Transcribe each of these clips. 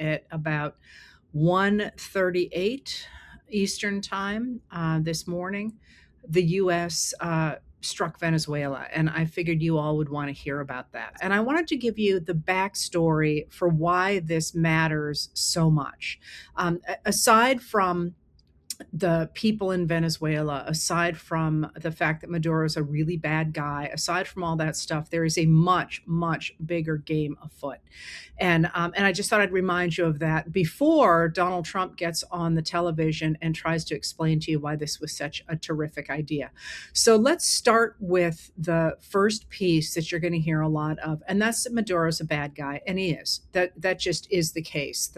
at about 1:38 Eastern time this morning, the U.S. Struck Venezuela, and I figured you all would want to hear about that. And I wanted to give you the backstory for why this matters so much. Aside from the people in Venezuela, aside from the fact that Maduro is a really bad guy, aside from all that stuff, there is a much, much bigger game afoot. And I just thought I'd remind you of that before Donald Trump gets on the television and tries to explain to you why this was such a terrific idea. So let's start with the first piece that you're going to hear a lot of, and that's that Maduro's a bad guy, and he is. That just is the case.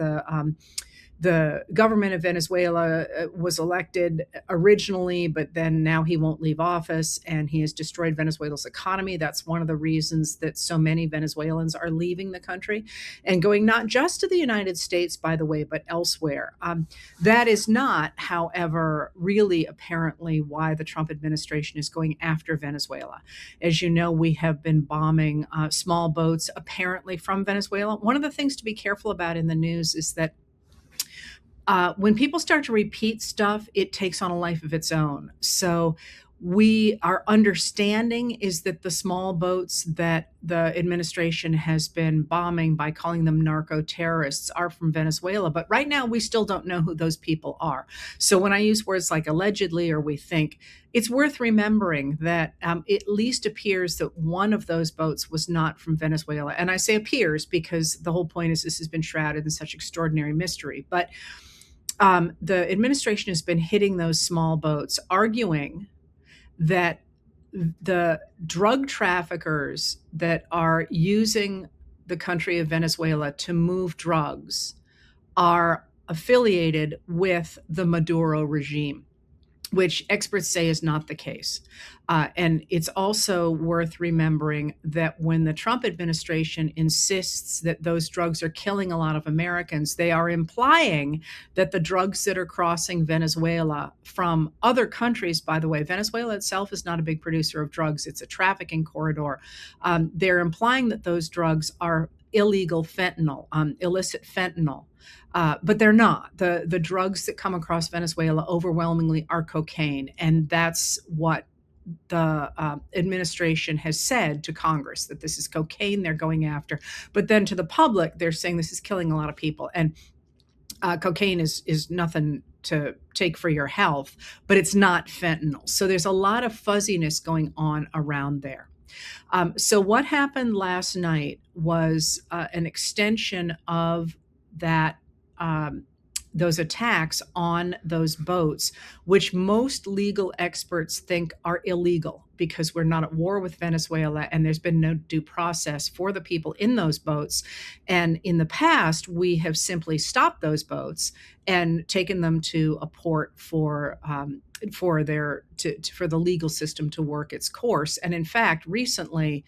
The government of Venezuela was elected originally, but then now he won't leave office, and he has destroyed Venezuela's economy. That's one of the reasons that so many Venezuelans are leaving the country and going not just to the United States, by the way, but elsewhere. That is not, however, really apparently why the Trump administration is going after Venezuela. As you know, we have been bombing small boats apparently from Venezuela. One of the things to be careful about in the news is that when people start to repeat stuff, it takes on a life of its own. So our understanding is that the small boats that the administration has been bombing by calling them narco terrorists are from Venezuela. But right now, we still don't know who those people are. So when I use words like allegedly or we think, it's worth remembering that it at least appears that one of those boats was not from Venezuela. And I say appears because the whole point is this has been shrouded in such extraordinary mystery. But the administration has been hitting those small boats, arguing that the drug traffickers that are using the country of Venezuela to move drugs are affiliated with the Maduro regime, which experts say is not the case. And it's also worth remembering that when the Trump administration insists that those drugs are killing a lot of Americans, they are implying that the drugs that are crossing Venezuela from other countries, by the way, Venezuela itself is not a big producer of drugs. It's a trafficking corridor. They're implying that those drugs are illegal fentanyl, illicit fentanyl. But they're not. The drugs that come across Venezuela overwhelmingly are cocaine, and that's what the administration has said to Congress, that this is cocaine they're going after. But then to the public, they're saying this is killing a lot of people. And cocaine is nothing to take for your health, but it's not fentanyl. So there's a lot of fuzziness going on around there. So what happened last night was an extension of that those attacks on those boats, which most legal experts think are illegal because we're not at war with Venezuela and there's been no due process for the people in those boats. And in the past, we have simply stopped those boats and taken them to a port for the legal system to work its course. And in fact, recently,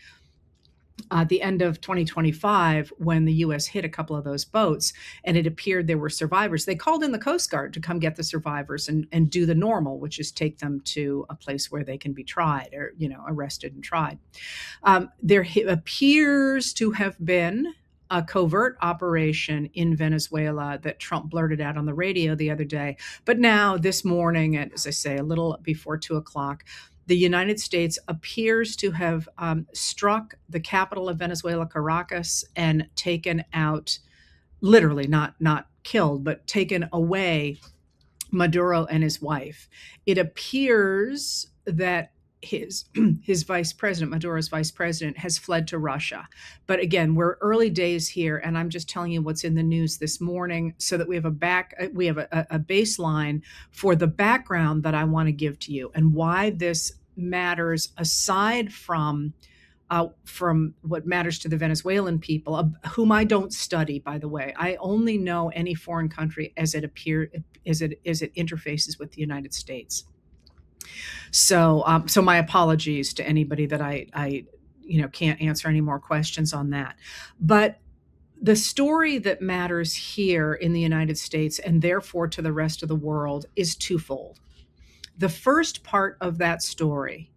the end of 2025, when the U.S. hit a couple of those boats and it appeared there were survivors, they called in the Coast Guard to come get the survivors and do the normal, which is take them to a place where they can be tried or, arrested and tried. There appears to have been a covert operation in Venezuela that Trump blurted out on the radio the other day. But now this morning, at, as I say, a little before 2:00, the United States appears to have struck the capital of Venezuela, Caracas, and taken out, literally not killed, but taken away Maduro and his wife. It appears that his vice president, Maduro's vice president, has fled to Russia. But again, we're early days here, and I'm just telling you what's in the news this morning so that we have a baseline for the background that I want to give to you and why this matters aside from what matters to the Venezuelan people, whom I don't study, by the way. I only know any foreign country as it interfaces with the United States. So my apologies to anybody that I can't answer any more questions on that. But the story that matters here in the United States and therefore to the rest of the world is twofold. The first part of that story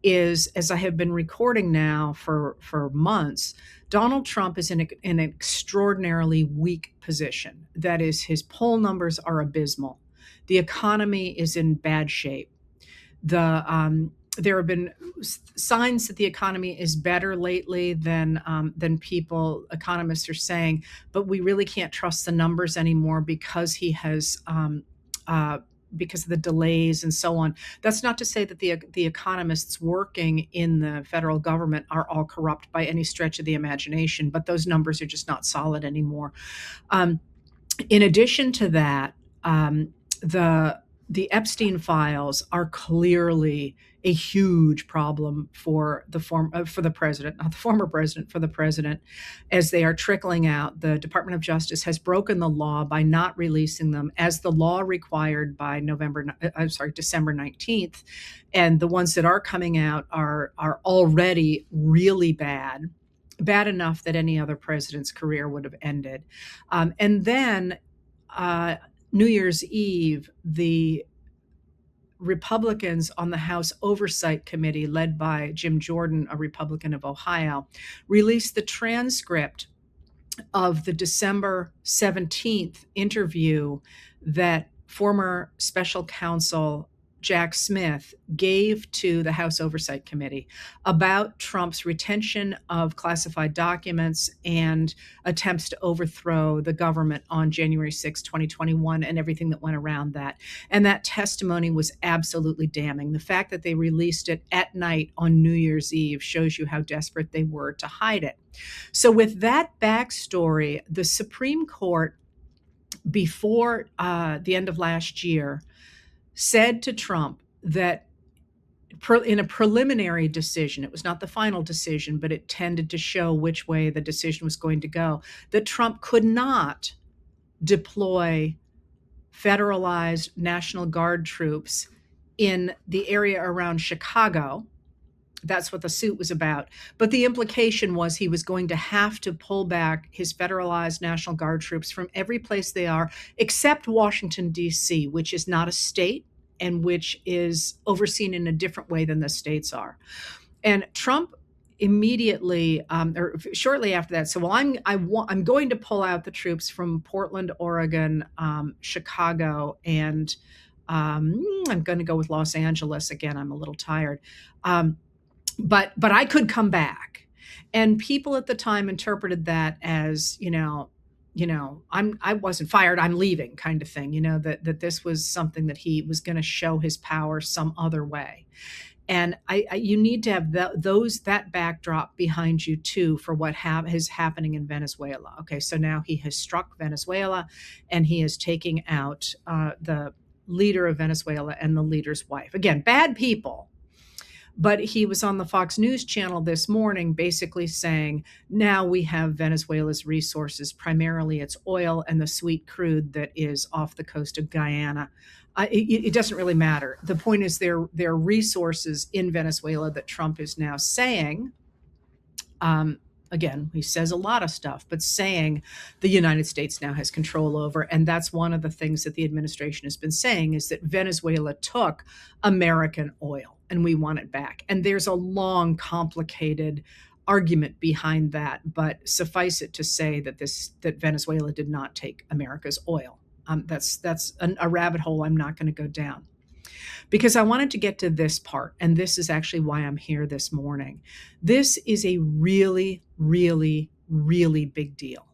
is, as I have been recording now for months, Donald Trump is in an extraordinarily weak position. That is, his poll numbers are abysmal. The economy is in bad shape. There have been signs that the economy is better lately than people economists are saying, but we really can't trust the numbers anymore because he has because of the delays and so on. That's not to say that the economists working in the federal government are all corrupt by any stretch of the imagination, but those numbers are just not solid anymore. Um, in addition to that, the the Epstein files are clearly a huge problem for for the president, not the former president, for the president, as they are trickling out. The Department of Justice has broken the law by not releasing them as the law required by December 19th, and the ones that are coming out are already really bad enough that any other president's career would have ended. And then uh, New Year's Eve, the Republicans on the House Oversight Committee, led by Jim Jordan, a Republican of Ohio, released the transcript of the December 17th interview that former special counsel Jack Smith gave to the House Oversight Committee about Trump's retention of classified documents and attempts to overthrow the government on January 6, 2021, and everything that went around that. And that testimony was absolutely damning. The fact that they released it at night on New Year's Eve shows you how desperate they were to hide it. So, with that backstory, the Supreme Court, before the end of last year, said to Trump that in a preliminary decision, it was not the final decision, but it tended to show which way the decision was going to go, that Trump could not deploy federalized National Guard troops in the area around Chicago. That's what the suit was about. But the implication was he was going to have to pull back his federalized National Guard troops from every place they are, except Washington, D.C., which is not a state and which is overseen in a different way than the states are. And Trump immediately, or shortly after that, said, "Well, I'm going to pull out the troops from Portland, Oregon, Chicago, and I'm going to go with Los Angeles again. I'm a little tired." But I could come back. And people at the time interpreted that as, I wasn't fired, I'm leaving, kind of thing, that this was something that he was going to show his power some other way. And you need to have that backdrop behind you too for what is happening in Venezuela. Okay, so now he has struck Venezuela, and he is taking out the leader of Venezuela and the leader's wife. Again, bad people. But he was on the Fox News channel this morning basically saying, now we have Venezuela's resources, primarily its oil and the sweet crude that is off the coast of Guyana. It doesn't really matter. The point is there are resources in Venezuela that Trump is now saying, again, he says a lot of stuff, but saying the United States now has control over. And that's one of the things that the administration has been saying, is that Venezuela took American oil and we want it back. And there's a long, complicated argument behind that, but suffice it to say that Venezuela did not take America's oil. That's a rabbit hole I'm not going to go down, because I wanted to get to this part, and this is actually why I'm here this morning. This is a really, really, really big deal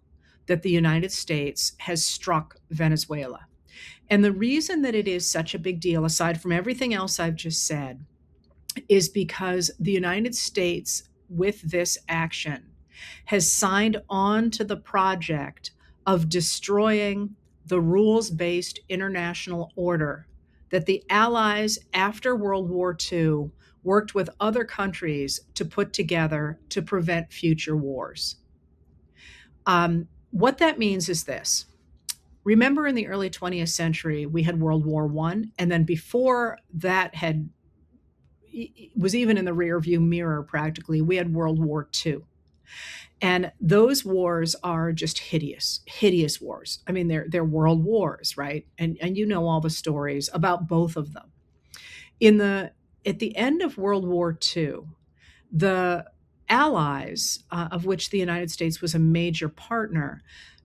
that the United States has struck Venezuela. And the reason that it is such a big deal, aside from everything else I've just said, is because the United States, with this action, has signed on to the project of destroying the rules-based international order that the Allies after World War II worked with other countries to put together to prevent future wars. What that means is this. Remember, in the early 20th century, we had World War I, and then before that was even in the rearview mirror, practically, we had World War II. And those wars are just hideous wars. I mean, they're world wars, right? And you know all the stories about both of them. In the at the end of World War II, the Allies, of which the United States was a major partner,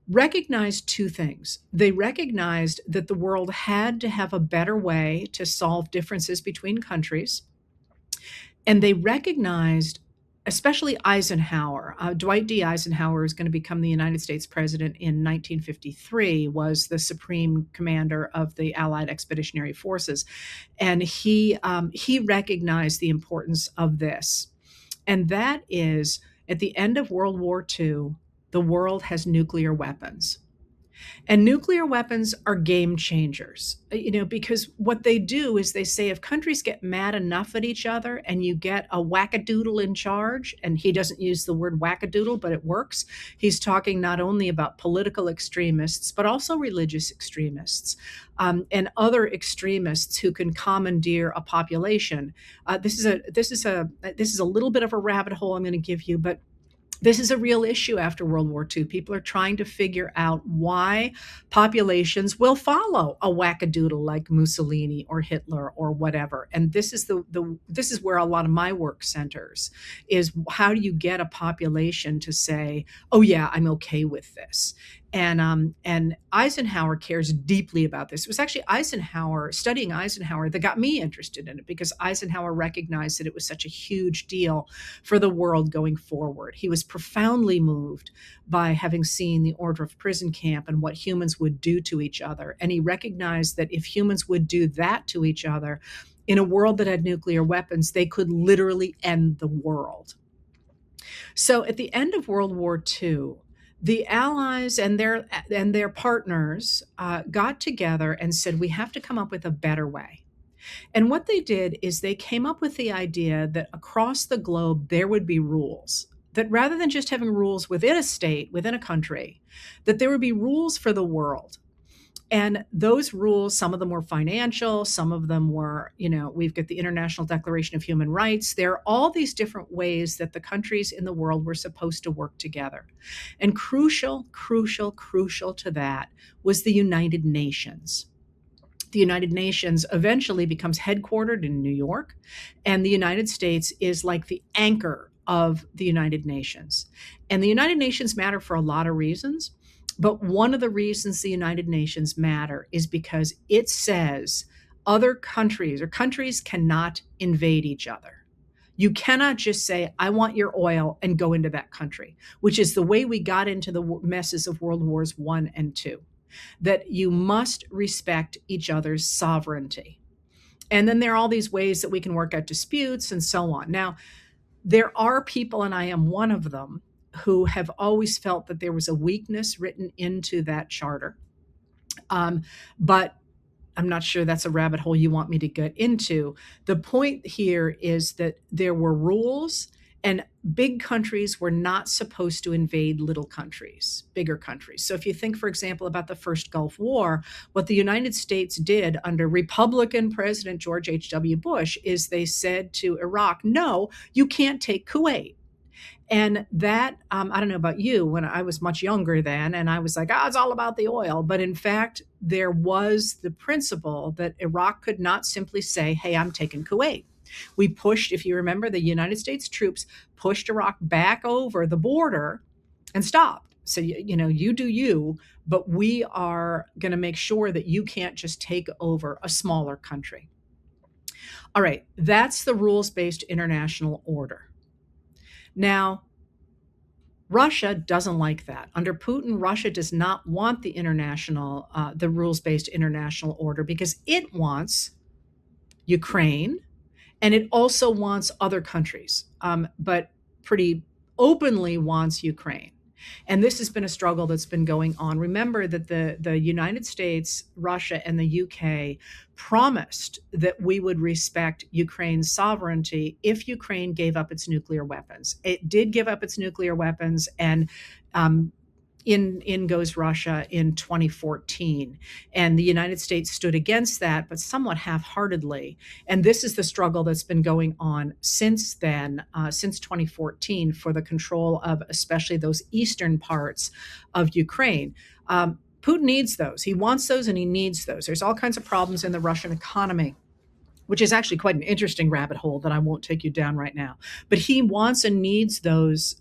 recognized two things. They recognized that the world had to have a better way to solve differences between countries, and they recognized, especially Eisenhower, Dwight D. Eisenhower is going to become the United States president in 1953, was the supreme commander of the Allied Expeditionary Forces, and he recognized the importance of this, and that is at the end of World War II, the world has nuclear weapons. And nuclear weapons are game changers, because what they do is they say if countries get mad enough at each other and you get a wackadoodle in charge, and he doesn't use the word wackadoodle, but it works. He's talking not only about political extremists, but also religious extremists, and other extremists who can commandeer a population. This is a little bit of a rabbit hole I'm going to give you, but this is a real issue after World War II. People are trying to figure out why populations will follow a wackadoodle like Mussolini or Hitler or whatever. And this is where a lot of my work centers, is how do you get a population to say, "Oh yeah, I'm okay with this." And Eisenhower cares deeply about this. It was actually Eisenhower, studying Eisenhower, that got me interested in it, because Eisenhower recognized that it was such a huge deal for the world going forward. He was profoundly moved by having seen the Order Prison Camp and what humans would do to each other. And he recognized that if humans would do that to each other in a world that had nuclear weapons, they could literally end the world. So at the end of World War II, the Allies and their partners got together and said, we have to come up with a better way. And what they did is they came up with the idea that across the globe there would be rules. That rather than just having rules within a state, within a country, that there would be rules for the world. And those rules, some of them were financial, some of them were, we've got the International Declaration of Human Rights. There are all these different ways that the countries in the world were supposed to work together. And crucial to that was the United Nations. The United Nations eventually becomes headquartered in New York, and the United States is like the anchor of the United Nations. And the United Nations matter for a lot of reasons. But one of the reasons the United Nations matter is because it says other countries, or countries, cannot invade each other. You cannot just say, I want your oil, and go into that country, which is the way we got into the messes of World Wars I and II, that you must respect each other's sovereignty. And then there are all these ways that we can work out disputes and so on. Now, there are people, and I am one of them, who have always felt that there was a weakness written into that charter. But I'm not sure that's a rabbit hole you want me to get into. The point here is that there were rules, and big countries were not supposed to invade little countries, bigger countries. So if you think, for example, about the first Gulf War, what the United States did under Republican President George H.W. Bush is they said to Iraq, no, you can't take Kuwait. And that, I don't know about you, when I was much younger then, and I was like, it's all about the oil. But in fact, there was the principle that Iraq could not simply say, hey, I'm taking Kuwait. We pushed, if you remember, the United States troops pushed Iraq back over the border and stopped. So, you do you, but we are going to make sure that you can't just take over a smaller country. All right, that's the rules-based international order. Now, Russia doesn't like that. Under Putin, Russia does not want the rules-based international order, because it wants Ukraine, and it also wants other countries, but pretty openly wants Ukraine. And this has been a struggle that's been going on. Remember that the United States, Russia, and the UK promised that we would respect Ukraine's sovereignty if Ukraine gave up its nuclear weapons. It did give up its nuclear weapons, and in goes Russia in 2014. And the United States stood against that, but somewhat half-heartedly. And this is the struggle that's been going on since then, since 2014, for the control of especially those eastern parts of Ukraine. Putin needs those. He wants those and he needs those. There's all kinds of problems in the Russian economy. which is actually quite an interesting rabbit hole that I won't take you down right now. But he wants and needs those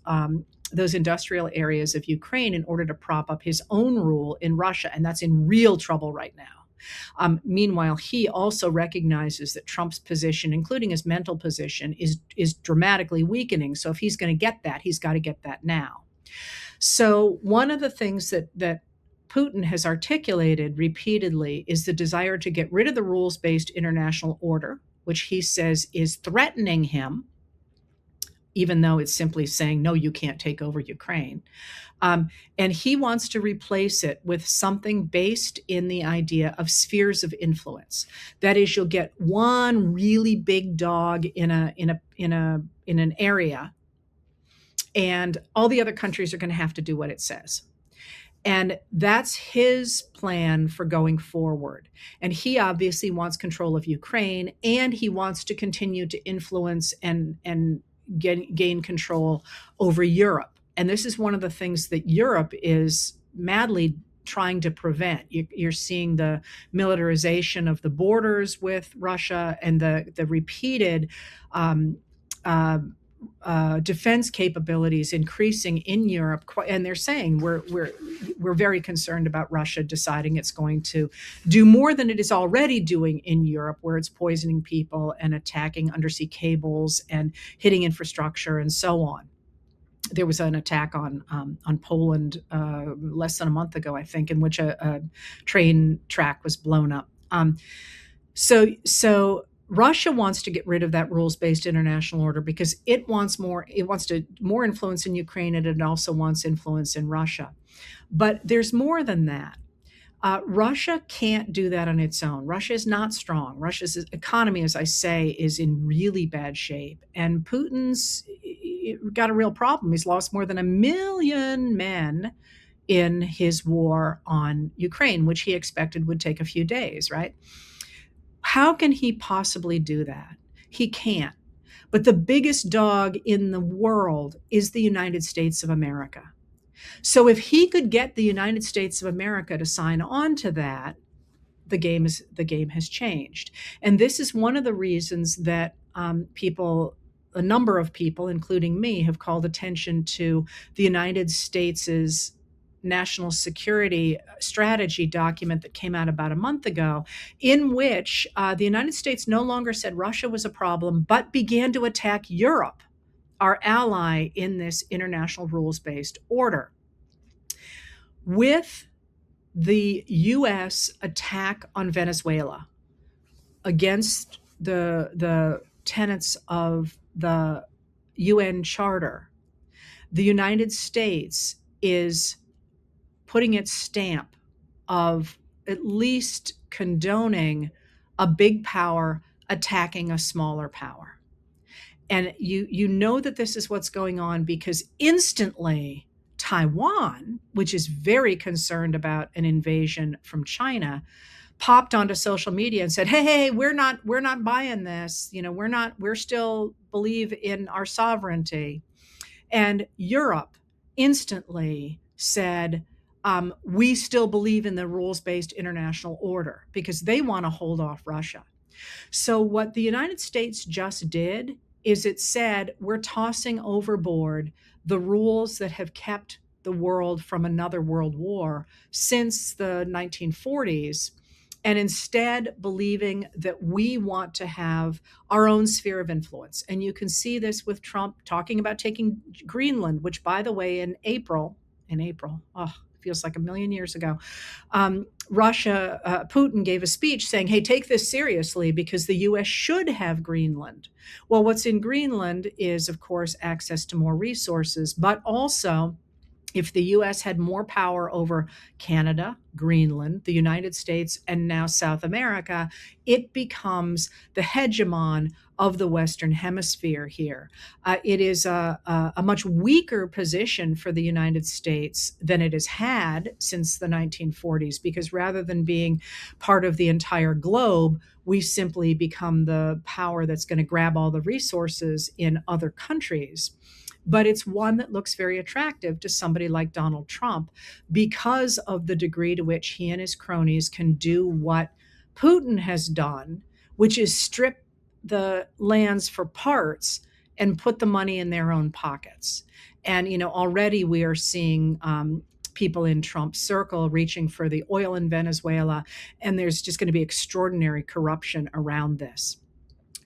industrial areas of Ukraine in order to prop up his own rule in Russia, and that's in real trouble right now. Meanwhile, he also recognizes that Trump's position, including his mental position, is dramatically weakening. So if he's going to get that, he's got to get that now. So one of the things that Putin has articulated repeatedly is the desire to get rid of the rules-based international order, which he says is threatening him, even though it's simply saying, no, you can't take over Ukraine. And he wants to replace it with something based in the idea of spheres of influence. That is, you'll get one really big dog in an area, and all the other countries are going to have to do what it says. And that's his plan for going forward. And he obviously wants control of Ukraine, and he wants to continue to influence and gain control over Europe. And this is one of the things that Europe is madly trying to prevent. You're seeing the militarization of the borders with Russia and the repeated defense capabilities increasing in Europe, and they're saying we're very concerned about Russia deciding it's going to do more than it is already doing in Europe, where it's poisoning people and attacking undersea cables and hitting infrastructure and so on. There was an attack on Poland less than a month ago, I think, in which a train track was blown up. So Russia wants to get rid of that rules-based international order because it wants more influence in Ukraine, and it also wants influence in Russia. But there's more than that. Russia can't do that on its own. Russia is not strong. Russia's economy, as I say, is in really bad shape. And Putin's got a real problem. He's lost more than 1 million men in his war on Ukraine, which he expected would take a few days, right? How can he possibly do that? He can't. But the biggest dog in the world is the United States of America. So if he could get the United States of America to sign on to that, the game has changed. And this is one of the reasons that a number of people, including me, have called attention to the United States's national security strategy document that came out about a month ago, in which the United States no longer said Russia was a problem, but began to attack Europe, our ally in this international rules-based order. With the U.S. attack on Venezuela against the tenets of the UN Charter, the United States is putting its stamp of at least condoning a big power attacking a smaller power. And you know that this is what's going on because instantly Taiwan, which is very concerned about an invasion from China, popped onto social media and said, hey, we're not buying this. We're still believe in our sovereignty. And Europe instantly said, we still believe in the rules-based international order because they want to hold off Russia. So what the United States just did is it said, we're tossing overboard the rules that have kept the world from another world war since the 1940s, and instead believing that we want to have our own sphere of influence. And you can see this with Trump talking about taking Greenland, which, by the way, in April, feels like 1 million years ago, Putin gave a speech saying, hey, take this seriously because the U.S. should have Greenland. Well, what's in Greenland is, of course, access to more resources, but also if the U.S. had more power over Canada, Greenland, the United States, and now South America, it becomes the hegemon of the Western Hemisphere here. It is a much weaker position for the United States than it has had since the 1940s, because rather than being part of the entire globe, we simply become the power that's going to grab all the resources in other countries. But it's one that looks very attractive to somebody like Donald Trump because of the degree to which he and his cronies can do what Putin has done, which is strip the lands for parts and put the money in their own pockets. And, already we are seeing people in Trump's circle reaching for the oil in Venezuela, and there's just going to be extraordinary corruption around this.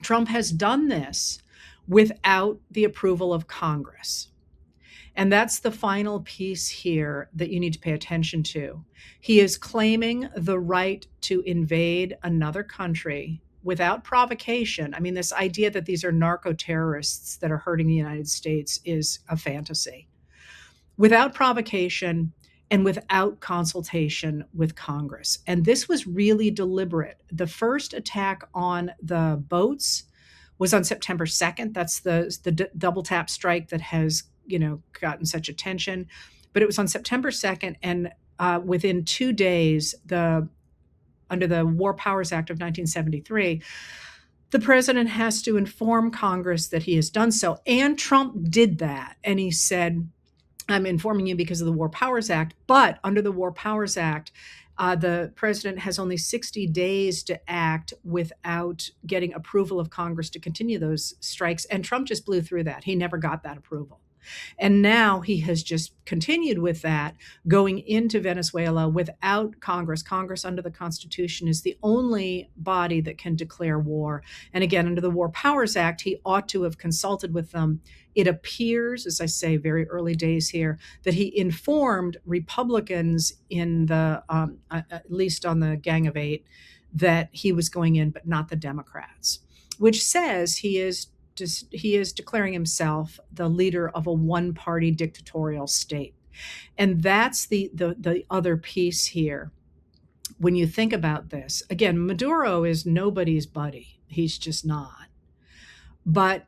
Trump has done this without the approval of Congress. And that's the final piece here that you need to pay attention to. He is claiming the right to invade another country without provocation. I mean, this idea that these are narco terrorists that are hurting the United States is a fantasy. Without provocation and without consultation with Congress. And this was really deliberate. The first attack on the boats was on September 2nd. That's the double tap strike that has, gotten such attention. But it was on September 2nd, and within 2 days, under the War Powers Act of 1973, the president has to inform Congress that he has done so. And Trump did that. And he said, I'm informing you because of the War Powers Act, but under the War Powers Act, the president has only 60 days to act without getting approval of Congress to continue those strikes. And Trump just blew through that. He never got that approval. And now he has just continued with that, going into Venezuela without Congress. Congress, under the Constitution, is the only body that can declare war. And again, under the War Powers Act, he ought to have consulted with them. It appears, as I say, very early days here, that he informed Republicans in the, at least on the Gang of Eight, that he was going in, but not the Democrats, which says he is declaring himself the leader of a one-party dictatorial state. And that's the other piece here. When you think about this, again, Maduro is nobody's buddy. He's just not. But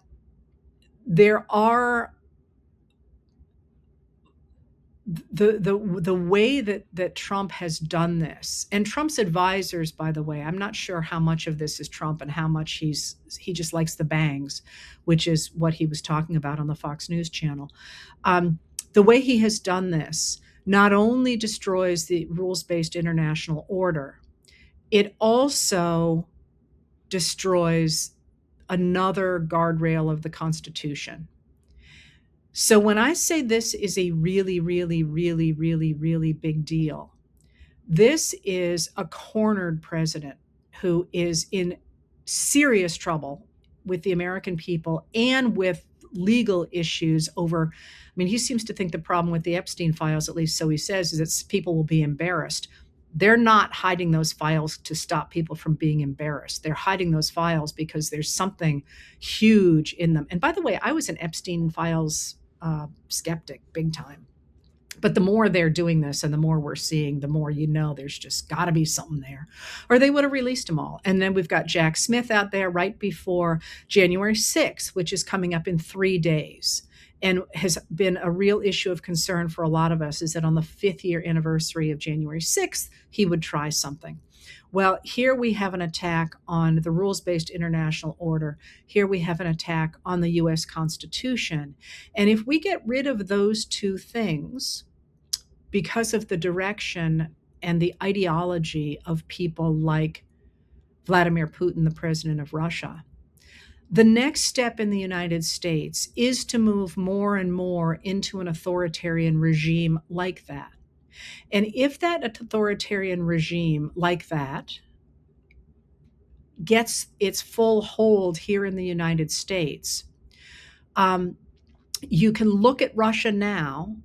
there are the way that Trump has done this, and Trump's advisors, by the way, I'm not sure how much of this is Trump and how much he just likes the bangs, which is what he was talking about on the Fox News channel. The way he has done this not only destroys the rules-based international order, it also destroys another guardrail of the Constitution. So when I say this is a really, really, really, really, really big deal, this is a cornered president who is in serious trouble with the American people and with legal issues over, he seems to think the problem with the Epstein files, at least so he says, is that people will be embarrassed. They're not hiding those files to stop people from being embarrassed. They're hiding those files because there's something huge in them. And by the way, I was an Epstein files skeptic, big time. But the more they're doing this and the more we're seeing, the more there's just got to be something there, or they would have released them all. And then we've got Jack Smith out there right before January 6th, which is coming up in 3 days, and has been a real issue of concern for a lot of us, is that on the 5th year anniversary of January 6th, he would try something. Well, here we have an attack on the rules-based international order. Here we have an attack on the U.S. Constitution. And if we get rid of those two things, because of the direction and the ideology of people like Vladimir Putin, the president of Russia, the next step in the United States is to move more and more into an authoritarian regime like that. And if that authoritarian regime like that gets its full hold here in the United States, you can look at Russia now,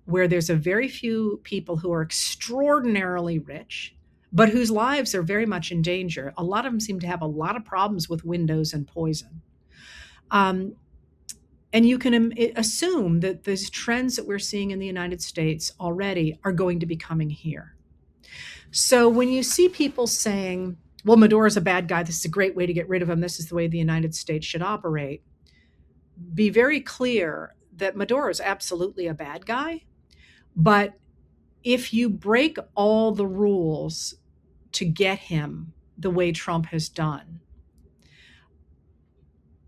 where there's a very few people who are extraordinarily rich, but whose lives are very much in danger. A lot of them seem to have a lot of problems with windows and poison. And you can assume that these trends that we're seeing in the United States already are going to be coming here. So when you see people saying, well, Maduro's a bad guy, this is a great way to get rid of him, this is the way the United States should operate, be very clear that Maduro is absolutely a bad guy. But if you break all the rules to get him the way Trump has done,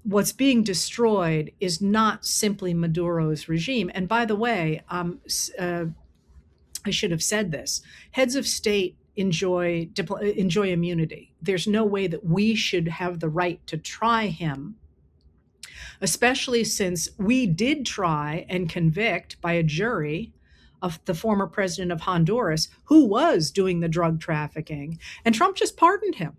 what's being destroyed is not simply Maduro's regime. And by the way, I should have said this. Heads of state enjoy immunity. There's no way that we should have the right to try him, especially since we did try and convict by a jury of the former president of Honduras who was doing the drug trafficking, and Trump just pardoned him.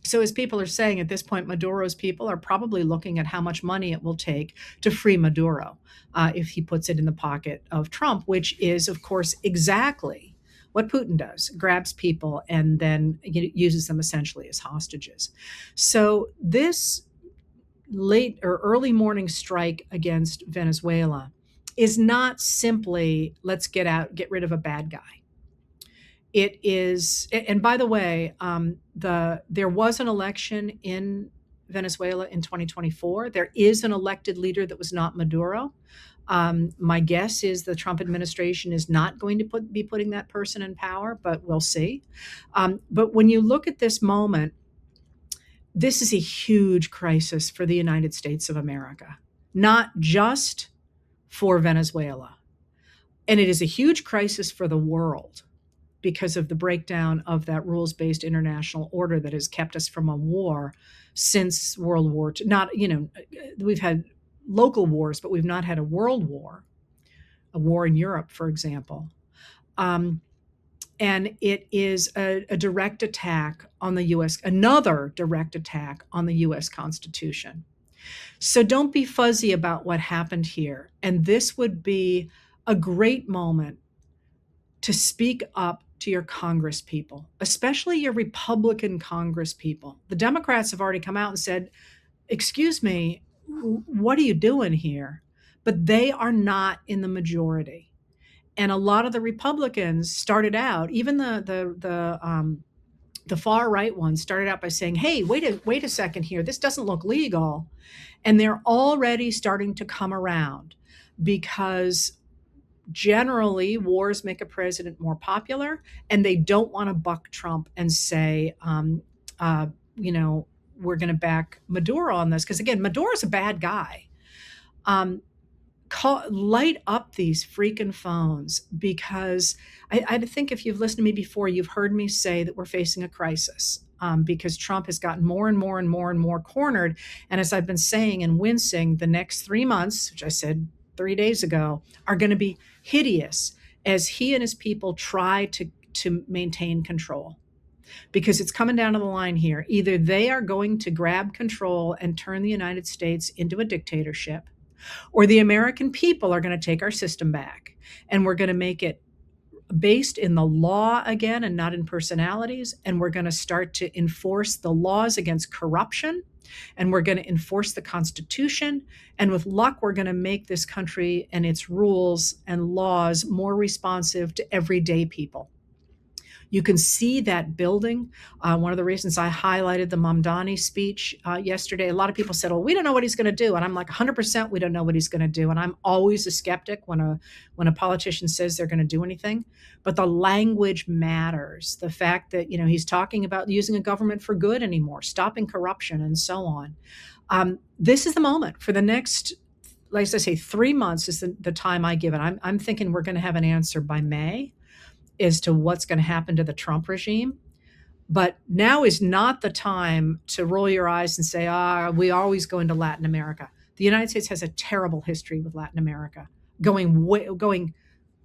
So, as people are saying at this point, Maduro's people are probably looking at how much money it will take to free Maduro if he puts it in the pocket of Trump, which is, of course, exactly what Putin does, grabs people and then uses them essentially as hostages. So, this late or early morning strike against Venezuela is not simply let's get rid of a bad guy. It is, and by the way, there was an election in Venezuela in 2024. There is an elected leader that was not Maduro. My guess is the Trump administration is not going to be putting that person in power, but we'll see. But when you look at this moment, this is a huge crisis for the United States of America, not just for Venezuela. And it is a huge crisis for the world because of the breakdown of that rules-based international order that has kept us from a war since World War II. Not, we've had local wars, but we've not had a world war, a war in Europe, for example. And it is a direct attack on the U.S., another direct attack on the U.S. Constitution. So don't be fuzzy about what happened here. And this would be a great moment to speak up to your Congress people, especially your Republican Congress people. The Democrats have already come out and said, excuse me, what are you doing here? But they are not in the majority. And a lot of the Republicans started out, even the far right ones started out by saying, hey, wait a second here. This doesn't look legal. And they're already starting to come around because generally wars make a president more popular, and they don't want to buck Trump and say, we're going to back Maduro on this. Because again, Maduro's a bad guy. Light up these freaking phones, because I think if you've listened to me before, you've heard me say that we're facing a crisis because Trump has gotten more and more and more and more cornered. And as I've been saying and wincing, the next 3 months, which I said 3 days ago, are going to be hideous as he and his people try to maintain control. Because it's coming down to the line here. Either they are going to grab control and turn the United States into a dictatorship, or the American people are going to take our system back, and we're going to make it based in the law again and not in personalities. And we're going to start to enforce the laws against corruption, and we're going to enforce the Constitution. And with luck, we're going to make this country and its rules and laws more responsive to everyday people. You can see that building. One of the reasons I highlighted the Mamdani speech yesterday, a lot of people said, well, we don't know what he's going to do. And I'm like, 100% we don't know what he's going to do. And I'm always a skeptic when a politician says they're going to do anything. But the language matters. The fact that, he's talking about using a government for good anymore, stopping corruption and so on. This is the moment for the next, like I say, 3 months is the time I give it. I'm thinking we're going to have an answer by May as to what's going to happen to the Trump regime. But now is not the time to roll your eyes and say, we always go into Latin America. The United States has a terrible history with Latin America, going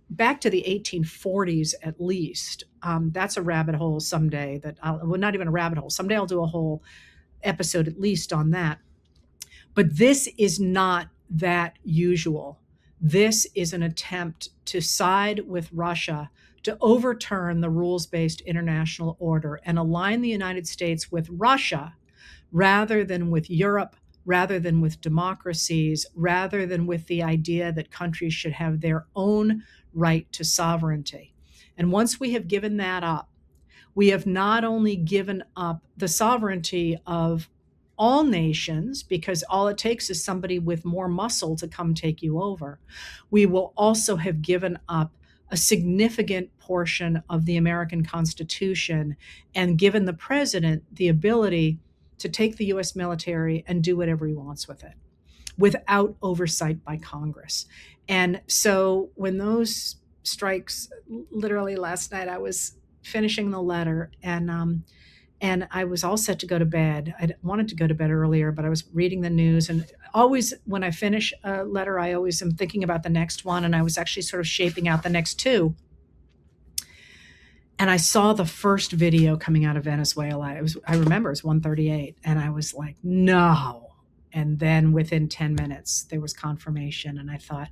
back to the 1840s at least. That's a rabbit hole someday not even a rabbit hole. Someday I'll do a whole episode at least on that. But this is not that usual. This is an attempt to side with Russia to overturn the rules-based international order and align the United States with Russia rather than with Europe, rather than with democracies, rather than with the idea that countries should have their own right to sovereignty. And once we have given that up, we have not only given up the sovereignty of all nations, because all it takes is somebody with more muscle to come take you over. We will also have given up a significant portion of the American Constitution and given the president the ability to take the U.S. military and do whatever he wants with it without oversight by Congress. And so when those strikes, literally last night, I was finishing the letter, and I was all set to go to bed. I wanted to go to bed earlier, but I was reading the news. And always, when I finish a letter, I always am thinking about the next one. And I was actually sort of shaping out the next two. And I saw the first video coming out of Venezuela. I remember it was 1:38, and I was like, no. And then within 10 minutes, there was confirmation, and I thought,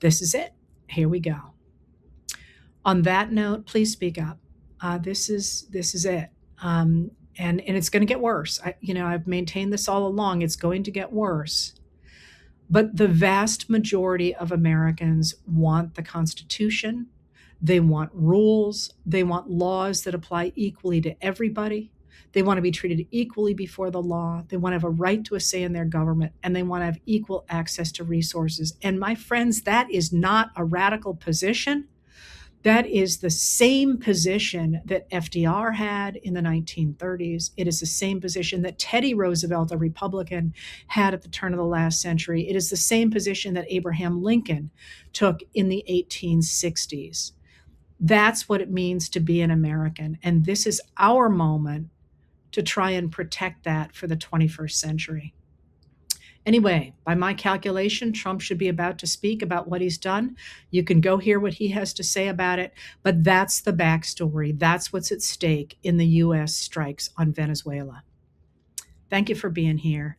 this is it. Here we go. On that note, please speak up. This is it. And it's going to get worse. I've maintained this all along. It's going to get worse. But the vast majority of Americans want the Constitution. They want rules. They want laws that apply equally to everybody. They want to be treated equally before the law. They want to have a right to a say in their government, and they want to have equal access to resources. And my friends, that is not a radical position. That is the same position that FDR had in the 1930s. It is the same position that Teddy Roosevelt, a Republican, had at the turn of the last century. It is the same position that Abraham Lincoln took in the 1860s. That's what it means to be an American. And this is our moment to try and protect that for the 21st century. Anyway, by my calculation, Trump should be about to speak about what he's done. You can go hear what he has to say about it, but that's the backstory. That's what's at stake in the U.S. strikes on Venezuela. Thank you for being here.